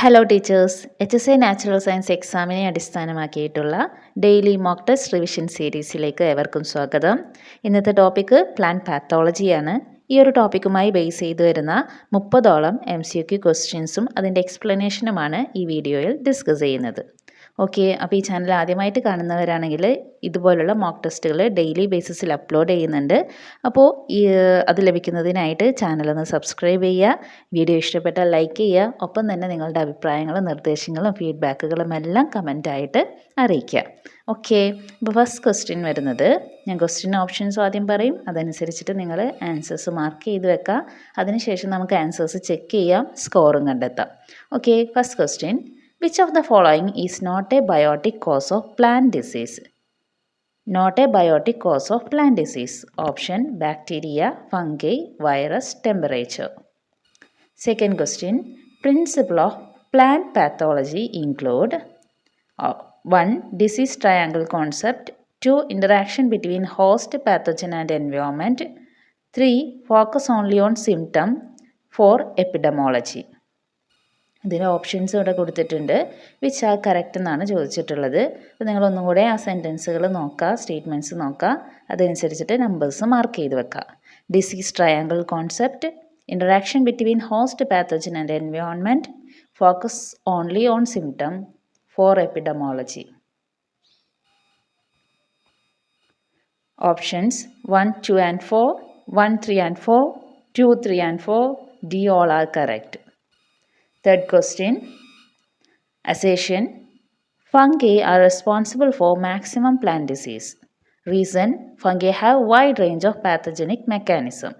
Hello teachers, HSI natural science എക്സാമിനെ അടിസ്ഥാനമാക്കിയിട്ടുള്ള daily mock test revision സീരീസിലേക്ക് ഏവർക്കും സ്വാഗതം. ഇന്നത്തെ ടോപ്പിക്ക് പ്ലാന്റ് പാത്തോളജിയാണ്. ഈ ഒരു ടോപ്പിക്കുമായി ബേസ് ചെയ്തു വരുന്ന 30ഓളം MCQ ക്വസ്റ്റ്യൻസും അതിൻ്റെ എക്സ്പ്ലനേഷനുമാണ് ഈ വീഡിയോയിൽ ഡിസ്കസ് ചെയ്യുന്നത്. ഓക്കെ, അപ്പോൾ ഈ ചാനൽ ആദ്യമായിട്ട് കാണുന്നവരാണെങ്കിൽ ഇതുപോലുള്ള മോക്ക് ടെസ്റ്റുകൾ ഡെയിലി ബേസിസിൽ അപ്ലോഡ് ചെയ്യുന്നുണ്ട്. അപ്പോൾ അത് ലഭിക്കുന്നതിനായിട്ട് ചാനലൊന്ന് സബ്സ്ക്രൈബ് ചെയ്യുക, വീഡിയോ ഇഷ്ടപ്പെട്ടാൽ ലൈക്ക് ചെയ്യുക, ഒപ്പം തന്നെ നിങ്ങളുടെ അഭിപ്രായങ്ങളും നിർദ്ദേശങ്ങളും ഫീഡ്ബാക്കുകളും എല്ലാം കമൻറ്റായിട്ട് അറിയിക്കുക. ഓക്കെ, അപ്പോൾ ഫസ്റ്റ് ക്വസ്റ്റ്യൻ വരുന്നത്, ഞാൻ ക്വസ്റ്റ്യൻ ഓപ്ഷൻസ് ആദ്യം പറയും, അതനുസരിച്ചിട്ട് നിങ്ങൾ ആൻസേഴ്സ് മാർക്ക് ചെയ്ത് വെക്കുക. അതിനുശേഷം നമുക്ക് ആൻസേഴ്സ് ചെക്ക് ചെയ്യാം, സ്കോറും കണ്ടെത്താം. Okay, first question, which of the following is not a biotic cause of plant disease? Not a biotic cause of plant disease. Option: bacteria, fungi, virus, temperature. Second question, principle of plant pathology include 1. Disease triangle concept, 2. Interaction between host, pathogen and environment, 3. Focus only on symptom, 4. Epidemiology. ഇതിന് options ഇവിടെ കൊടുത്തിട്ടുണ്ട്. Which are correct എന്നാണ് ചോദിച്ചിട്ടുള്ളത്. അപ്പോൾ നിങ്ങളൊന്നും കൂടെ ആ സെൻറ്റൻസുകൾ നോക്കുക, സ്റ്റേറ്റ്മെൻറ്റ്സ് നോക്കുക, അതനുസരിച്ചിട്ട് നമ്പേഴ്സ് മാർക്ക് ചെയ്ത് വെക്കുക. Disease triangle concept, interaction between host, pathogen and environment, focus only on symptom, for epidemiology. Options 1, 2 and 4, 1, 3 and 4, 2, 3 and 4, D all are correct. Third question, assertion, fungi are responsible for maximum plant disease. Reason, fungi have wide range of pathogenic mechanism.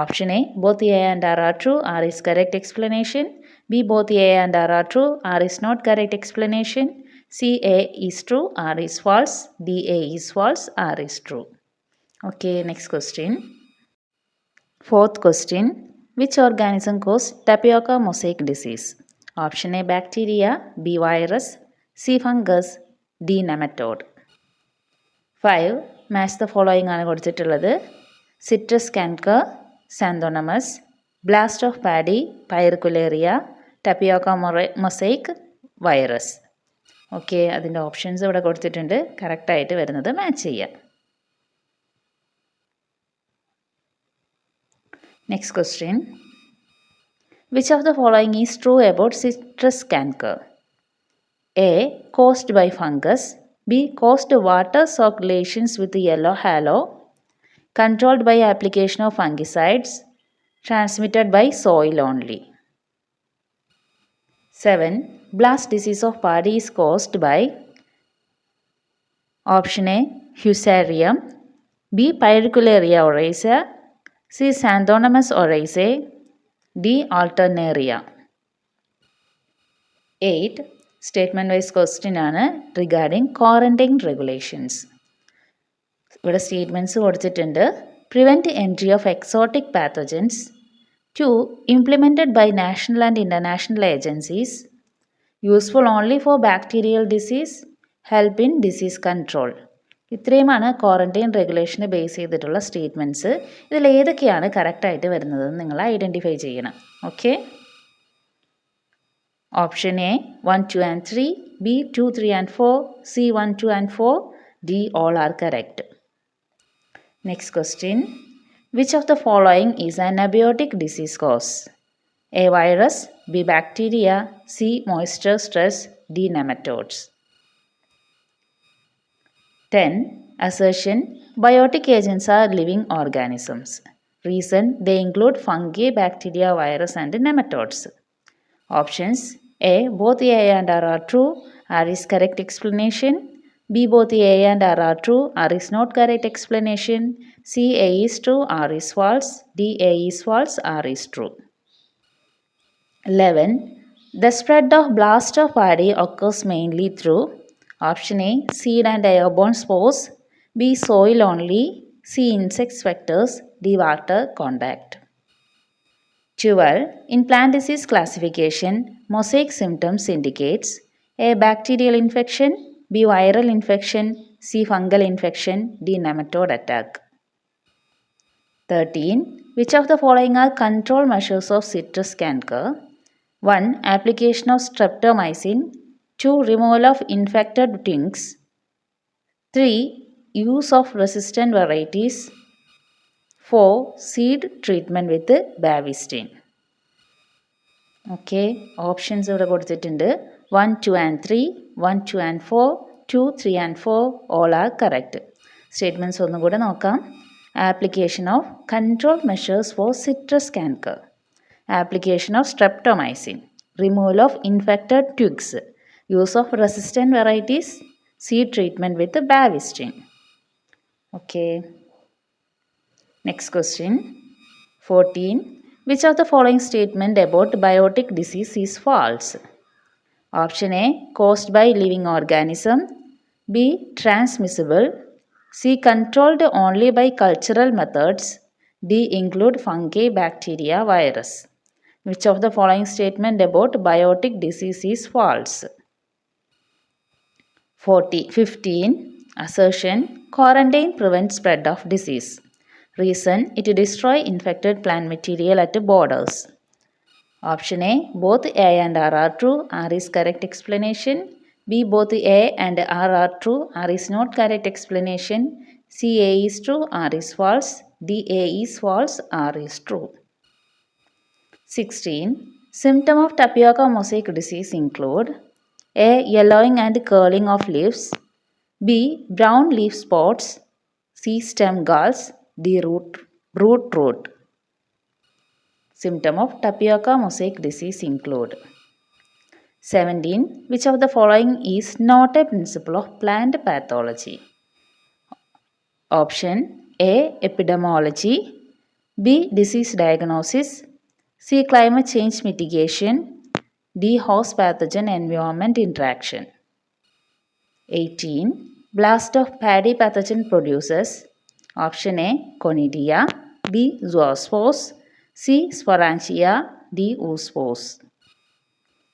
Option A, both A and R are true, R is correct explanation. B, both A and R are true, R is not correct explanation. C, A is true, R is false. D, A is false, R is true. Okay, next question. Fourth question, which organism caused tapioca mosaic disease? Option A, bacteria, B, virus, C, fungus, D, nematode. 5. Match the following ആണ് കൊടുത്തിട്ടുള്ളത്. Citrus canker, Xanthomonas, blast of paddy, Pyricularia, tapioca mosaic, virus. Okay, അതിൻ്റെ options ഇവിടെ കൊടുത്തിട്ടുണ്ട്. കറക്റ്റായിട്ട് വരുന്നത് match ചെയ്യുക. Next question, which of the following is true about citrus canker? A, caused by fungus, B, caused water circulations with yellow halo, controlled by application of fungicides, transmitted by soil only. 7. Blast disease of paddy is caused by option A, Fusarium, B, Pyracularia oryza, C, Xanthonomus oryzae, D, Alternaria. 8. Statement wise question ആണ് regarding quarantine regulations. ഇവിടെ statements കൊടുത്തിട്ടുണ്ട്. Prevent entry of exotic pathogens. 2. Implemented by national and international agencies. Useful only for bacterial disease. Help in disease control. ഇത്രയുമാണ് quarantine റെഗുലേഷനെ base ചെയ്തിട്ടുള്ള statements. ഇതിൽ ഏതൊക്കെയാണ് കറക്റ്റായിട്ട് വരുന്നതെന്ന് നിങ്ങൾ ഐഡൻറ്റിഫൈ ചെയ്യണം. Okay, option A 1, 2 and 3, B 2, 3 and 4, C 1, 2 and 4, D all are correct. Next question, which of the following is an abiotic disease cause? A, virus, B, bacteria, C, moisture stress, D, nematodes. 10. Assertion, biotic agents are living organisms. Reason, they include fungi, bacteria, virus and nematodes. Options, A, both A and R are true, R is correct explanation. B, both A and R are true, R is not correct explanation. C, A is true, R is false. D, A is false, R is true. 11. The spread of blast of paddy occurs mainly through option A, seed and airborne spores, B, soil only, C, insect vectors, D, water contact. 12. In plant disease classification, mosaic symptoms indicates A, bacterial infection, B, viral infection, C, fungal infection, D, nematode attack. 13. Which of the following are control measures of citrus canker? 1. Application of streptomycin. 2. Removal of infected ticks. 3. Use of resistant varieties. 4. Seed treatment with Bavistine. Okay options ഇവിടെ കൊടുത്തിട്ടുണ്ട് 1, 2 and 3, 1, 2 and 4, 2, 3 and 4 all are correct. Statements ഒന്നും കൂടെ നോക്കാം. Application of control measures for citrus canker, application of streptomycin, removal of infected twigs, use of resistant varieties, seed treatment with Bavistin. Okay next question 14. Which of the following statement about biotic disease is false? Option A. Caused by living organism. B. Transmissible. C. Controlled only by cultural methods. D. Include fungi, bacteria, virus. Which of the following statement about biotic disease is false? 15. Assertion. Quarantine prevents spread of disease. Reason, it destroy infected plant material at borders. Option A, both A and R are true, R is correct explanation. B, both A and R are true, R is not correct explanation. C, A is true, R is false. D, A is false, R is true. 16. Symptom of tapioca mosaic disease include A, yellowing and curling of leaves. B, brown leaf spots. C, stem galls. D, root rot. Symptom of tapioca mosaic disease include 17. Which of the following is not a principle of plant pathology? Option A, epidemiology. B, disease diagnosis. C, climate change mitigation. D, host pathogen environment interaction. 18. Blast of paddy pathogen producers. Option A, Conidia. B, Zoospores. C, Sporangia. D, Oospores.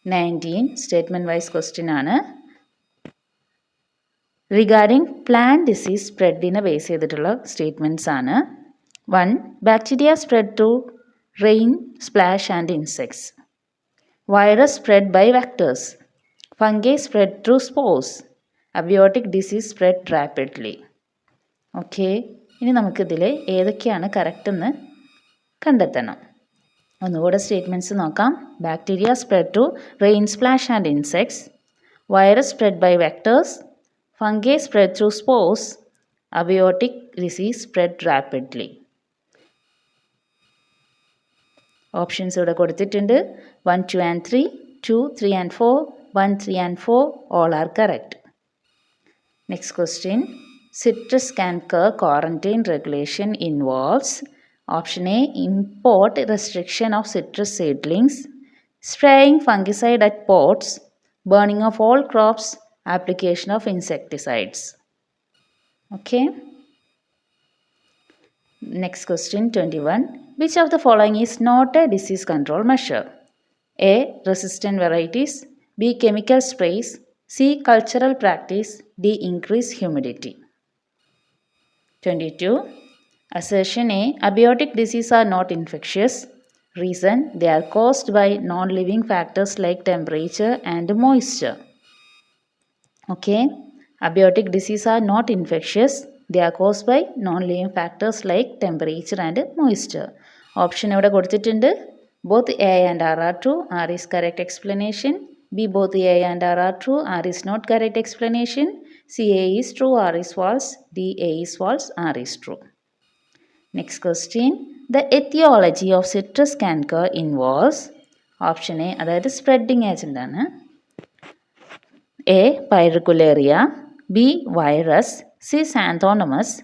19. Statement wise question ആണ്. Regarding plant disease spread-നെ base ചെയ്തിട്ടുള്ള statements ആണ്. 1. Bacteria spread through rain, splash and insects. Virus spread by vectors. Fungi spread through spores. Abiotic disease spread rapidly. Okay, ഇനി നമുക്കിതിൽ ഏതൊക്കെയാണ് correct എന്ന് കണ്ടെത്തണം. ഒന്നുകൂടെ statements നോക്കാം. Bacteria spread to rain splash and insects. Virus spread by vectors. Fungi spread through spores. Abiotic disease spread rapidly. Options ഇവിടെ കൊടുത്തിട്ടുണ്ട്. 1, 2 and 3, 2, 3 and 4, 1, 3 and 4 all are correct. Next question. Citrus canker quarantine regulation involves Option A, import restriction of citrus seedlings, spraying fungicide at pots, burning of all crops, application of insecticides. Okay. Next question 21. Which of the following is not a disease control measure? A, resistant varieties. B, chemical sprays. C, cultural practice. D, increased humidity. 22. Assertion A, abiotic diseases are not infectious. Reason, they are caused by non-living factors like temperature and moisture. Okay, abiotic diseases are not infectious. They are caused by non-living factors like temperature and moisture. Option ഇവിടെ കൊടുത്തിട്ടുണ്ട്. Both A and R are true, R is correct explanation. B, both A and R are true, R is not correct explanation. C, A is true, R is false. D, A is false, R is true. Next question. The etiology of citrus canker involves Option A, അതായത് spreading agent ആണ്. A, പൈറിക്കുലേറിയ. B, virus. C, സാന്തോണമസ്.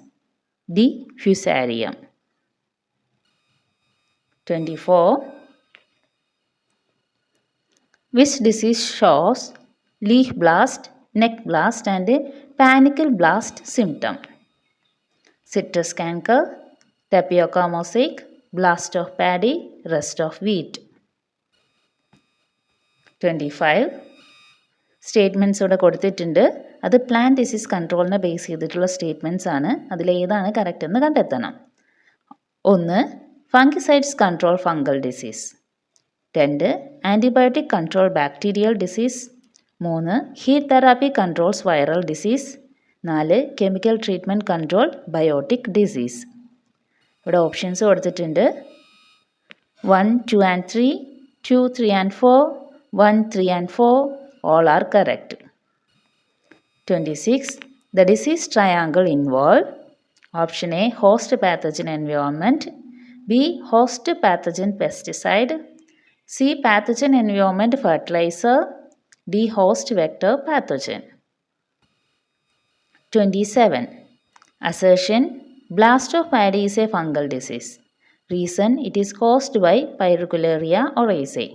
D, ഫ്യൂസാരിയം. 24. Which disease shows leaf blast, neck blast and panicle blast symptom? Citrus canker, tapioca mosaic, blast of paddy, rust of wheat. 25. Statements ഇവിടെ കൊടുത്തിട്ടുണ്ട്. അത് plant disease കൺട്രോളിനെ base ചെയ്തിട്ടുള്ള statements ആണ്. അതിലേതാണ് correct എന്ന് കണ്ടെത്തണം. 1. Fungicides control fungal disease. 2. Antibiotic control bacterial disease. 3. Heat therapy controls viral disease. 4. Chemical treatment control biotic disease. ഇവിടെ ഓപ്ഷൻസ് കൊടുത്തിട്ടുണ്ട്. 1, 2 and 3, 2, 3 and 4, 1, 3 and 4, all are correct. 26. The disease triangle involve option A, host pathogen environment, B, host pathogen pesticide, C, pathogen environment fertilizer, D, host vector pathogen. 27. Assertion, blast of paddy is a fungal disease. Reason, it is caused by Pyrrhicularia oryzae.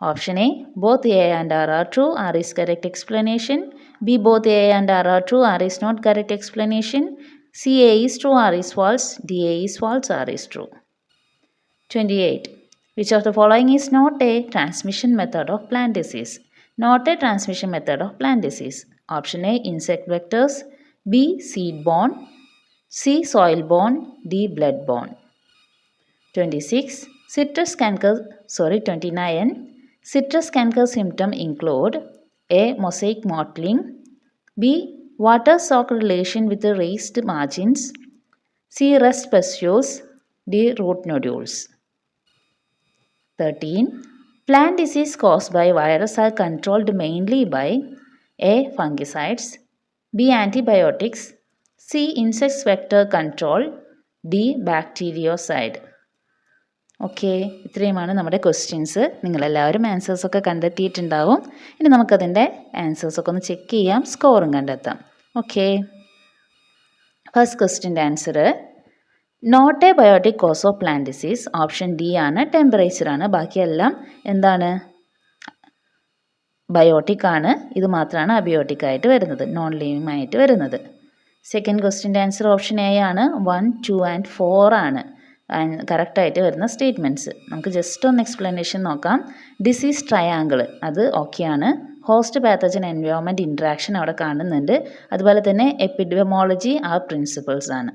Option A, both A and R are true, R is correct explanation. B, both A and R are true, R is not correct explanation. C, A is true, R is false. D, A is false, R is true. 28. Which of the following is not a transmission method of plant disease? Not a transmission method of plant disease. Option A, insect vectors. B, seed-borne. C, soil-borne. D, blood-borne. 29. Citrus canker symptom include A, mosaic mottling, B, water-soaked lesion with raised margins, C, rust pustules, D, root nodules. 13. Plant disease caused by virus are controlled mainly by A, fungicides, B, antibiotics, C, insect vector control, D, bactericide. Okay, ഇത്രയുമാണ് നമ്മുടെ questions. നിങ്ങളെല്ലാവരും ആൻസേഴ്സൊക്കെ കണ്ടെത്തിയിട്ടുണ്ടാവും. ഇനി നമുക്കതിൻ്റെ ആൻസേഴ്സൊക്കെ ഒന്ന് check ചെയ്യാം, സ്കോറും കണ്ടെത്താം. Okay, first ക്വസ്റ്റ്യൻ്റെ answer not a biotic cause of plant disease. Option D ആണ്, ടെമ്പറേച്ചറാണ്. ബാക്കിയെല്ലാം എന്താണ്, ബയോട്ടിക് ആണ്. ഇത് മാത്രമാണ് അബയോട്ടിക് ആയിട്ട് വരുന്നത്, നോൺ ലിവിങ് ആയിട്ട് വരുന്നത്. സെക്കൻഡ് ക്വസ്റ്റ്യൻ്റെ ആൻസർ ഓപ്ഷൻ എ ആണ്, 1, 2 and 4 ആണ് കറക്റ്റായിട്ട് വരുന്ന സ്റ്റേറ്റ്മെൻറ്റ്സ്. നമുക്ക് ജസ്റ്റ് ഒന്ന് എക്സ്പ്ലനേഷൻ നോക്കാം. ഡിസീസ് ട്രയാങ്കിൾ അത് ഓക്കെയാണ്. ഹോസ്റ്റ് പാത്തജൻ എൻവയോൺമെൻറ്റ് ഇൻട്രാക്ഷൻ അവിടെ കാണുന്നുണ്ട്. അതുപോലെ തന്നെ എപ്പിഡെമോളജി ആ പ്രിൻസിപ്പിൾസ് ആണ്.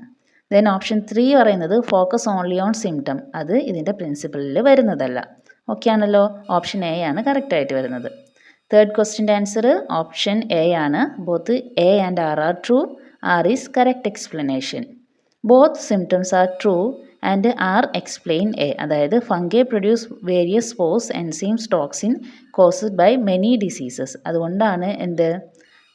ദെൻ ഓപ്ഷൻ 3 പറയുന്നത് ഫോക്കസ് ഓൺലി ഓൺ സിംറ്റം, അത് ഇതിൻ്റെ പ്രിൻസിപ്പിളിൽ വരുന്നതല്ല. ഓക്കെ ആണല്ലോ, ഓപ്ഷൻ എ ആണ് കറക്റ്റായിട്ട് വരുന്നത്. തേർഡ് ക്വസ്റ്റ്യൻ്റെ ആൻസർ ഓപ്ഷൻ എ ആണ്. Both A and R are true, R is correct explanation. Both symptoms are true and R explain A. അതായത് fungi produce various spores, enzymes, toxin caused by many diseases. അതുകൊണ്ടാണ് എന്ത്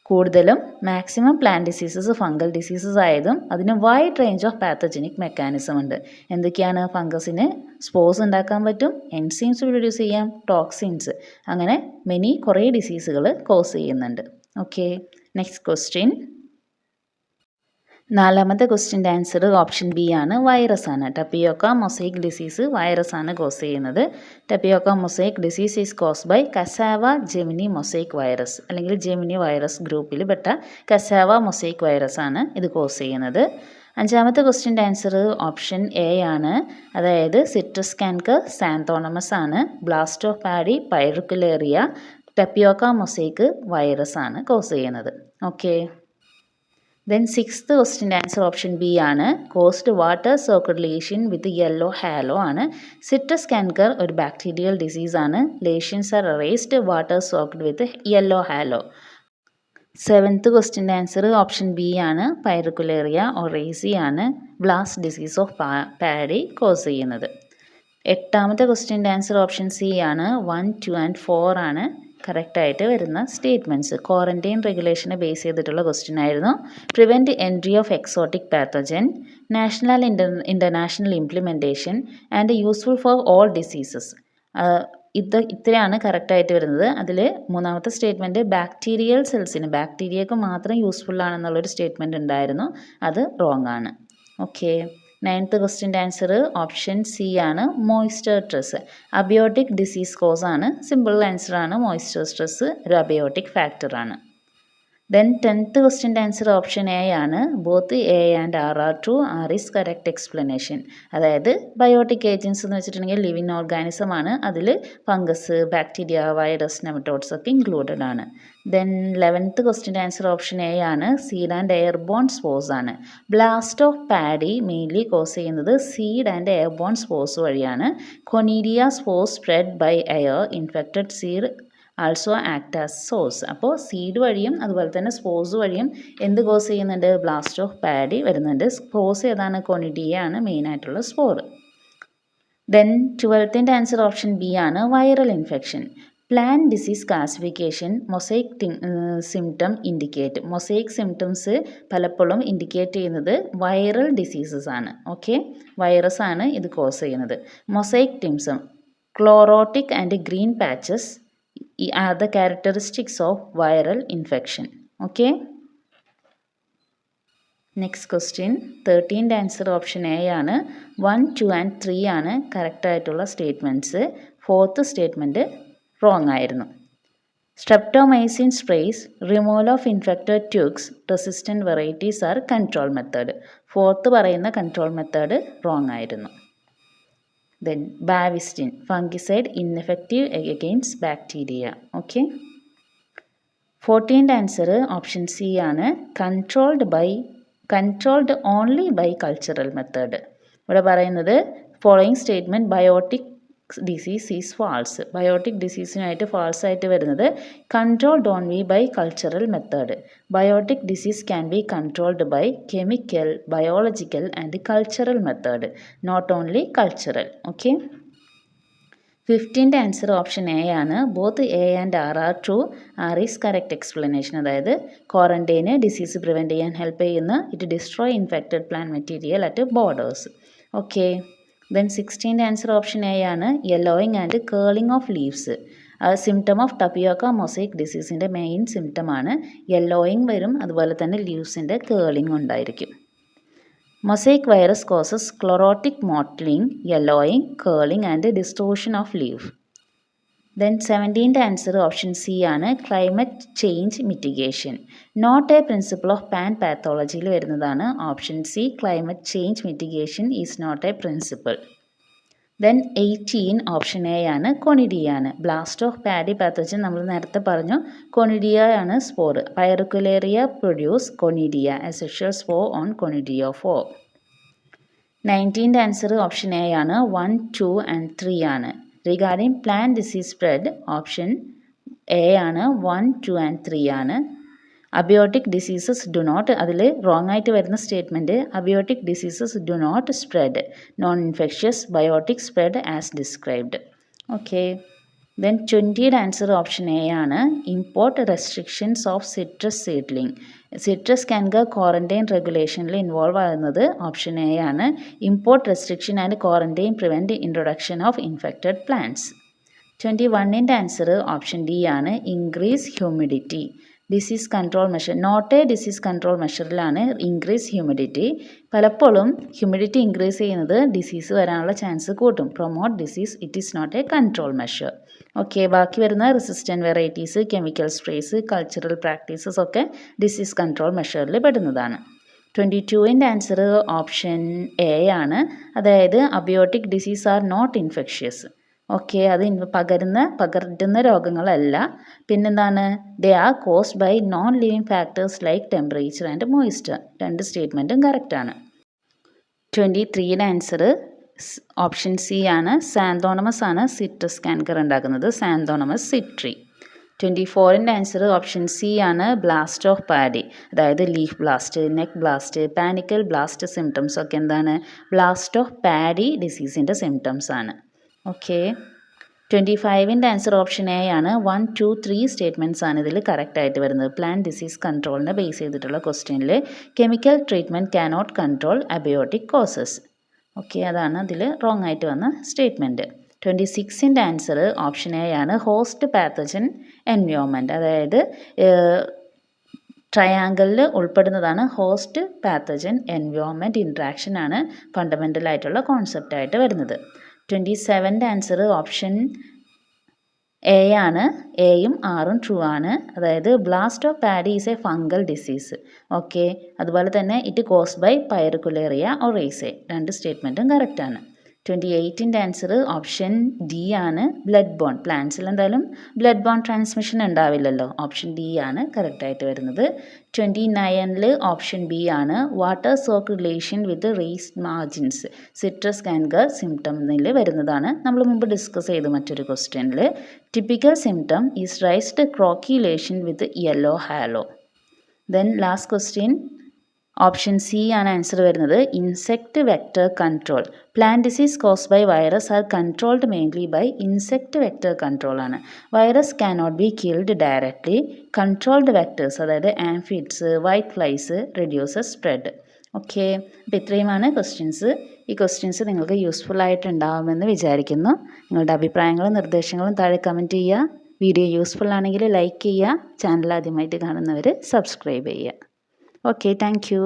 കൂടുതലും maximum plant diseases fungal diseases ആയതും അതിന് wide range of pathogenic mechanism ഉണ്ട്. എന്തൊക്കെയാണ്, ഫംഗസിന് spores ഉണ്ടാക്കാൻ പറ്റും, എൻസൈംസ് പ്രൊഡ്യൂസ് ചെയ്യാം, ടോക്സിൻസ്, അങ്ങനെ കുറേ ഡിസീസുകൾ കോസ് ചെയ്യുന്നുണ്ട്. Okay, next question. നാലാമത്തെ ക്വസ്റ്റ്യൻ്റെ ആൻസർ ഓപ്ഷൻ ബി ആണ്, വൈറസ് ആണ്. ടപ്പിയോക്ക മൊസൈക്ക് ഡിസീസ് വൈറസ് ആണ് കോസ് ചെയ്യുന്നത്. Tapioca mosaic disease is cause by cassava gemini mosaic virus, അല്ലെങ്കിൽ ജെമിനി വൈറസ് ഗ്രൂപ്പിൽ പെട്ട കസാവ മൊസൈക്ക് വൈറസ് ആണ് ഇത് കോസ് ചെയ്യുന്നത്. അഞ്ചാമത്തെ ക്വസ്റ്റ്യൻ്റെ ആൻസർ ഓപ്ഷൻ എ ആണ്, അതായത് സിട്രസ് കാൻകർ സാന്തോണമസ് ആണ്, blast of paddy Pyricularia, tapioca mosaic virus ആണ് കോസ് ചെയ്യുന്നത്. ഓക്കെ, ദെൻ സിക്സ്ത് ക്വസ്റ്റ്യൻ്റെ ആൻസർ ഓപ്ഷൻ ബി ആണ്, caused water soaked lesion with yellow halo ആണ്. സിട്രസ് കാൻകർ ഒരു ബാക്ടീരിയൽ ഡിസീസ് ആണ്. Lesions are raised water soaked with yellow halo. Seventh ക്വസ്റ്റ്യൻ്റെ answer option B ആണ്, Pyricularia oryzae ആണ് blast disease of paddy cause ചെയ്യുന്നത്. എട്ടാമത്തെ ക്വസ്റ്റ്യൻ്റെ answer option C ആണ്, 1, 2 and 4 ആണ് കറക്റ്റായിട്ട് വരുന്ന സ്റ്റേറ്റ്മെൻറ്റ്സ്. ക്വാറൻറ്റൈൻ റെഗുലേഷനെ ബേസ് ചെയ്തിട്ടുള്ള ക്വസ്റ്റ്യൻ ആയിരുന്നു. Prevent entry of exotic pathogen, national international implementation and useful for all diseases. ഇത്രയാണ് കറക്റ്റായിട്ട് വരുന്നത്. അതിൽ മൂന്നാമത്തെ സ്റ്റേറ്റ്മെൻറ്റ് ബാക്ടീരിയൽ സെൽസിന്, ബാക്ടീരിയക്ക് മാത്രം യൂസ്ഫുൾ ആണെന്നുള്ളൊരു സ്റ്റേറ്റ്മെൻറ്റ് ഉണ്ടായിരുന്നു, അത് റോങ് ആണ്. ഓക്കെ, നയൻത്ത് ക്വസ്റ്റ്യൻ്റെ ആൻസർ ഓപ്ഷൻ സി ആണ്, moisture stress abiotic disease cause ആണ്. സിമ്പിൾ ആൻസർ ആണ്, മോയ്സ്ചർ സ്ട്രെസ് ഒരു അബയോട്ടിക് ഫാക്ടർ ആണ്. Then 10th question answer option A ആണ്. Both A and R are true. R is correct explanation. അതായത് biotic agents എന്ന് വെച്ചിട്ടുണ്ടെങ്കിൽ living organism ആണ്. അതിൽ ഫംഗസ്, ബാക്ടീരിയ, വൈറസ്, നെമറ്റോഡ്സ് ഒക്കെ ഇൻക്ലൂഡഡ് ആണ്. Then 11th question answer option A ആണ്. Seed and airborne spores ആണ്. Blast of paddy mainly cause ചെയ്യുന്നത് സീഡ് ആൻഡ് എയർബോൺ സ്പോർസ് വഴിയാണ്. Conidia spores spread by air infected seed also act as source. അപ്പോൾ seed വഴിയും അതുപോലെ തന്നെ spores വഴിയും എന്ത് കോസ് ചെയ്യുന്നുണ്ട്? ബ്ലാസ്റ്റ് ഓഫ് പാഡി വരുന്നുണ്ട്. സ്പോർസ് ഏതാണ്? കൊണിഡിയ ആണ് മെയിനായിട്ടുള്ള spore. Then 12th answer option B ആണ്. Viral infection. Plant disease classification mosaic symptom indicate. Mosaic symptoms പലപ്പോഴും ഇൻഡിക്കേറ്റ് ചെയ്യുന്നത് വൈറൽ ഡിസീസസ് ആണ്. ഓക്കെ, വൈറസ് ആണ് ഇത് കോസ് ചെയ്യുന്നത്. മൊസൈക് ടിംസം, chlorotic and green patches are the characteristics of viral infection. Okay. Next question. 13th answer option A ആണ്. 1, 2 and 3 ആണ് correct ആയിട്ടുള്ള സ്റ്റേറ്റ്മെൻറ്റ്സ്. 4th സ്റ്റേറ്റ്മെൻറ്റ് റോങ് ആയിരുന്നു. Streptomycin sprays, removal of infected ticks, resistant varieties are control method. 4th പറയുന്ന control method wrong ആയിരുന്നു. Then Bavustin, fungicide ineffective against bacteria. Okay. 14th answer option C ആണ്. controlled only by cultural method. ഇവിടെ പറയുന്നത് following statement biotic disease is false. Biotic ഡിസീസിനായിട്ട് false ആയിട്ട് വരുന്നത് controlled only by cultural method. Biotic disease can be controlled by chemical, biological and cultural method, not only cultural. Okay. 15th answer option A ആണ്. Both A and R are true. R is correct explanation. അതായത് ക്വാറന്റൈന് disease prevent ചെയ്യാൻ help ചെയ്യുന്ന it destroy infected plant material at borders. Okay. Then 16th answer option A ആണ്. Yellowing and curling of leaves. Symptom of tapioca mosaic ഡിസീസിൻ്റെ main symptom ആണ്. Yellowing വരും, അതുപോലെ തന്നെ ലീവ്സിൻ്റെ കേളിംഗ് ഉണ്ടായിരിക്കും. Mosaic virus causes chlorotic mottling, yellowing, curling and distortion of leaf. Then 17th answer option C ആണ്. Climate change mitigation. Not a principle of plant പാത്തോളജിയിൽ വരുന്നതാണ് option C. Climate change mitigation is not a principle. Then 18 option A ആണ്. Conidia ആണ്. Blast of paddy pathogen നമ്മൾ നേരത്തെ പറഞ്ഞു. Conidia ആണ് spore. Pyricularia produce conidia, a sexual spore on conidia 4. 19th answer option A ആണ്. 1, 2 and 3 ആണ്. Regarding plant disease spread option A ആണ്. 1, 2 and 3 ആണ്. അബയോട്ടിക് ഡിസീസസ് ഡു നോട്ട്, അതിൽ റോങ് ആയിട്ട് വരുന്ന statement abiotic diseases do not spread, non infectious biotic spread as described. Okay. Then 20th answer option A ആണ്. Import restrictions of citrus seedling. Citrus കാൻക quarantine റെഗുലേഷനിൽ involve ആകുന്നത് option A ആണ്. Import restriction and quarantine prevent introduction of infected plants. 21th answer option D ആണ്. Increase humidity. Disease control measure, not a disease control മെഷറിലാണ് increase humidity. പലപ്പോഴും humidity increase ചെയ്യുന്നത് disease വരാനുള്ള chance കൂട്ടും. Promote disease, it is not a control measure. Okay. ബാക്കി വരുന്ന resistant varieties, chemical sprays, cultural practices ഒക്കെ disease control മെഷറിൽ പെടുന്നതാണ്. 22nd ആൻസർ ഓപ്ഷൻ എ ആണ്. അതായത് abiotic disease are not infectious. Okay. അത് പകരുന്ന രോഗങ്ങളല്ല. പിന്നെന്താണ്? They are caused by non living factors like temperature and moisture. രണ്ട് സ്റ്റേറ്റ്മെൻറ്റും കറക്റ്റാണ്. 23th ആൻസർ ഓപ്ഷൻ സി ആണ്. സാന്തോണമസ് ആണ് സിട്രസ് കാൻകർ ഉണ്ടാക്കുന്നത്. Xanthomonas citri. 24th answer option C ആണ്. ബ്ലാസ്റ്റ് ഓഫ് പാഡി, അതായത് leaf blast, neck blast, panicle blast symptoms ഒക്കെ എന്താണ്? ബ്ലാസ്റ്റ് ഓഫ് പാഡി ഡിസീസിൻ്റെ സിംറ്റംസ് ആണ്. Okay. 25th answer option A ആണ്. 1, 2, 3 സ്റ്റേറ്റ്മെൻറ്റ്സ് ആണ് ഇതിൽ കറക്റ്റ് ആയിട്ട് വരുന്നത്. പ്ലാന്റ് ഡിസീസ് കൺട്രോളിനെ ബേസ് ചെയ്തിട്ടുള്ള ക്വസ്റ്റ്യനിൽ chemical treatment cannot control abiotic causes. Okay. അതാണ് അതിൽ റോങ് ആയിട്ട് വന്ന statement. 26th answer option A ആണ്. ഹോസ്റ്റ് പാത്തജൻ എൻവയോൺമെൻറ്റ്, അതായത് ട്രയാങ്കിളിൽ ഉൾപ്പെടുന്നതാണ് ഹോസ്റ്റ് പാത്തജൻ എൻവയോൺമെൻറ്റ് ഇൻട്രാക്ഷൻ ആണ് ഫണ്ടമെൻ്റൽ ആയിട്ടുള്ള കോൺസെപ്റ്റായിട്ട് വരുന്നത്. 27th ആൻസർ ഓപ്ഷൻ എ ആണ്. എയും ആറും ട്രൂ ആണ്. അതായത് blast of paddy is a fungal disease. Okay, അതുപോലെ തന്നെ it cause by Pyricularia oryzae. രണ്ട് സ്റ്റേറ്റ്മെൻറ്റും കറക്റ്റാണ്. 28ൻ്റെ ആൻസർ ഓപ്ഷൻ ഡി ആണ്, ബ്ലഡ് ബോൺ. പ്ലാന്റ്സിൽ എന്തായാലും ബ്ലഡ് ബോൺ ട്രാൻസ്മിഷൻ ഉണ്ടാവില്ലല്ലോ. ഓപ്ഷൻ ഡി ആണ് കറക്റ്റായിട്ട് വരുന്നത്. 29ൽ ഓപ്ഷൻ ബി ആണ്, water soak lesion with raised margins citrus canker സിംറ്റമിൽ വരുന്നതാണ്. നമ്മൾ മുമ്പ് ഡിസ്കസ് ചെയ്തു മറ്റൊരു ക്വസ്റ്റ്യനിൽ. Typical symptom is raised corky lesion with yellow halo. Then last question option C ആണ് ആൻസർ വരുന്നത്, insect vector control. Plant disease cause by virus are controlled mainly by insect vector control ആണ്. Virus cannot be killed directly. Controlled vectors അതായത് aphids, white flies reduces spread. Okay, അപ്പോൾ ഇത്രയുമാണ് questions. ഈ questions നിങ്ങൾക്ക് useful ആയിട്ടുണ്ടാവുമെന്ന് വിചാരിക്കുന്നു. നിങ്ങളുടെ അഭിപ്രായങ്ങളും നിർദ്ദേശങ്ങളും താഴെ കമൻറ്റ് ചെയ്യുക. വീഡിയോ യൂസ്ഫുൾ ആണെങ്കിൽ ലൈക്ക് ചെയ്യുക. ചാനൽ ആദ്യമായിട്ട് കാണുന്നവർ സബ്സ്ക്രൈബ് ചെയ്യുക. Okay, thank you.